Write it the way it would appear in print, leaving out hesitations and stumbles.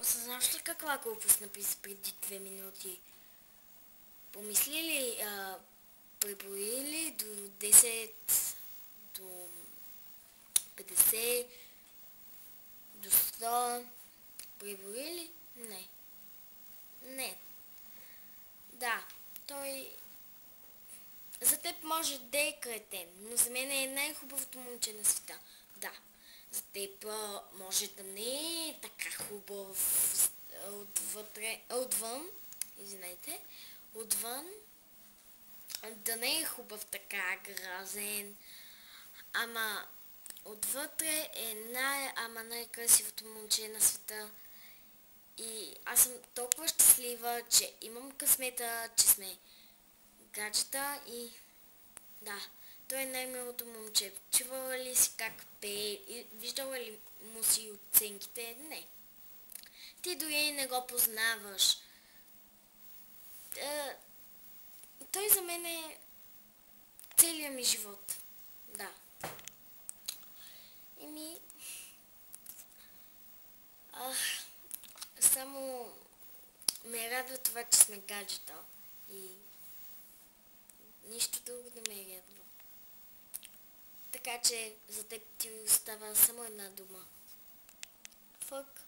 Осъзнаваш ли каква глупост написа преди 2 минути? Помисли ли, преброи ли до 10, до 50, до 100? Преброи ли? Не. Не. Да, той за теб може да е кретен, но за мен е най-хубавото момче на света. Да, за теб може да не е така хубав отвън, извинете, отвън, да не е хубав така, грозен, ама отвътре е най-красивото момче на света. И аз съм толкова щастлива, че имам късмета, че сме гаджета и да, той е най-милото момче. Чувала ли си как пее? Виждала ли му си оценките? Не. Ти дори не го познаваш. Той за мен е целият ми живот. Да. Еми, само ме радва това, че сме гаджета. И нищо друго не ме радва. Така че за теб ти остава само една дума. Фък.